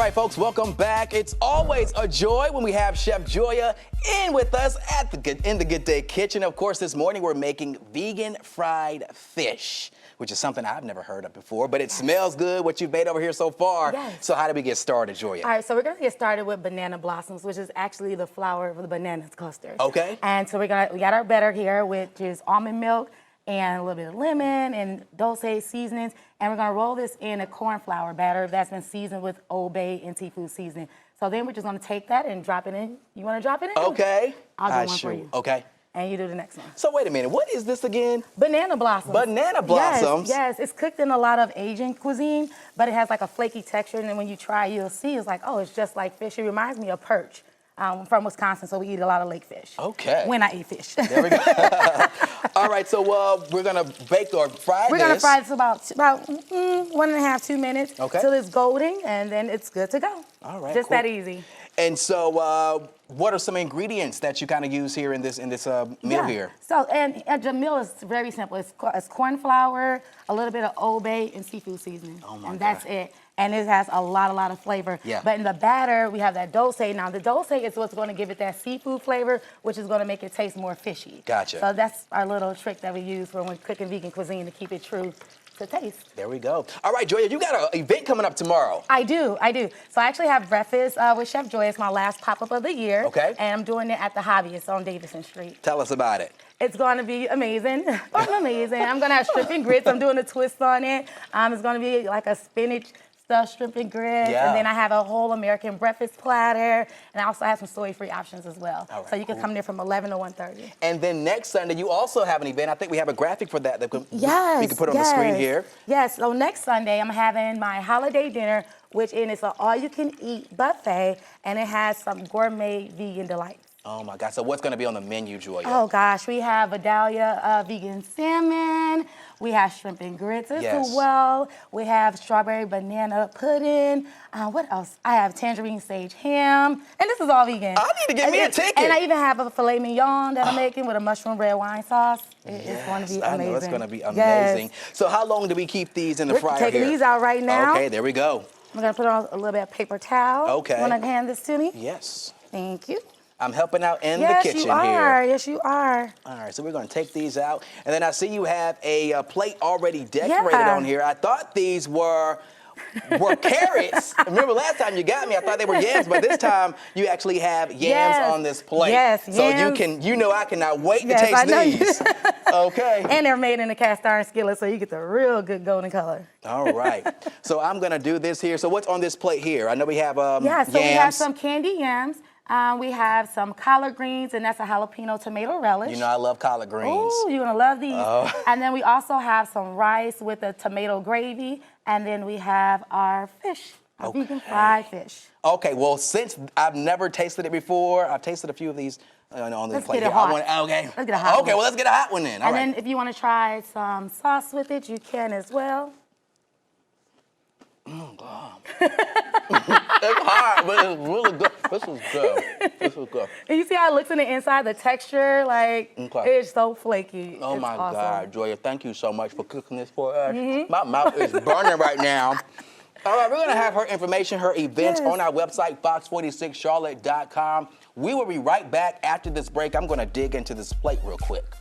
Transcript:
All right, folks, welcome back. It's always a joy when we have Chef Joya in with us in the Good Day Kitchen. Of course, this morning we're making vegan fried fish, which is something I've never heard of before, but it smells good, what you've made over here so far. Yes. So how do we get started, Joya? All right, so we're gonna get started with banana blossoms, which is actually the flour of the banana clusters. Okay. And so we got our batter here, which is almond milk and a little bit of lemon and dulce seasonings. And we're gonna roll this in a corn flour batter that's been seasoned with Old Bay and seafood seasoning. So then we're just gonna take that and drop it in. You wanna drop it in? Okay. I'll do one for you. Okay. And you do the next one. So wait a minute, what is this again? Banana blossoms. Banana blossoms? Yes, it's cooked in a lot of Asian cuisine, but it has like a flaky texture, and then when you try, you'll see it's like, oh, it's just like fish. It reminds me of perch. I'm from Wisconsin, so we eat a lot of lake fish. Okay. When I eat fish. There we go. All right, so we're gonna bake or fry this. We're gonna fry this about 1.5 to 2 minutes till it's golden, and then it's good to go. All right, just cool. that easy. And so, what are some ingredients that you kind of use here in this meal here? So, and the meal is very simple. It's corn flour, a little bit of Old Bay, and seafood seasoning. Oh my God. And that's it. And it has a lot of flavor. Yeah. But in the batter, we have that dulce. Now, the dulce is what's going to give it that seafood flavor, which is going to make it taste more fishy. Gotcha. So that's our little trick that we use when we're cooking vegan cuisine to keep it true to taste. There we go. All right, Joya, you got an event coming up tomorrow. I do. So I actually have breakfast with Chef Joya. It's my last pop-up of the year. Okay. And I'm doing it at the Hobbyist on Davison Street. Tell us about it. It's going to be amazing. I'm going to have shrimp and grits. I'm doing a twist on it. It's going to be like a spinach stuffed shrimp and grits. Yeah. And then I have a whole American breakfast platter. And I also have some soy-free options as well. All right, so you can come there from 11 to 1:30. And then next Sunday, you also have an event. I think we have a graphic for that we can put on the screen here. Yes. So next Sunday, I'm having my holiday dinner, which is an all-you-can-eat buffet. And it has some gourmet vegan delights. Oh my God, so what's gonna be on the menu, Joya? Oh gosh, we have Vidalia vegan salmon, we have shrimp and grits as well, we have strawberry banana pudding, what else? I have tangerine sage ham, and this is all vegan. I need to get me a ticket. And I even have a filet mignon that I'm making with a mushroom red wine sauce. It's going to be amazing. I know it's gonna be amazing. Yes. So how long do we keep these in the fryer taking these out right now. Okay, there we go. I'm gonna put on a little bit of paper towel. Okay. You wanna hand this to me? Yes. Thank you. I'm helping out in the kitchen here. Yes, you are. All right, so we're going to take these out. And then I see you have a plate already decorated on here. I thought these were carrots. Remember last time you got me, I thought they were yams, but this time you actually have yams on this plate. Yes, so yams. I cannot wait to taste these. Okay. And they're made in a cast iron skillet, so you get the real good golden color. All right. So I'm going to do this here. So what's on this plate here? I know we have yams. We have some candied yams. We have some collard greens, and that's a jalapeno tomato relish. You know I love collard greens. Oh, you're gonna love these. And then we also have some rice with a tomato gravy, and then we have our fish, our vegan fried fish. Okay, well, since I've never tasted it before, I've tasted a few of these on this plate. Let's get a hot one. Okay, well, let's get a hot one then. And then if you want to try some sauce with it, you can as well. God. It's hot, but it's really good. This is good. This is good. And you see how it looks in the inside, the texture, like it's so flaky. Oh my God, Joya, thank you so much for cooking this for us. My mouth is burning right now. All right, we're gonna have her information, her events on our website, fox46charlotte.com. We will be right back after this break. I'm gonna dig into this plate real quick.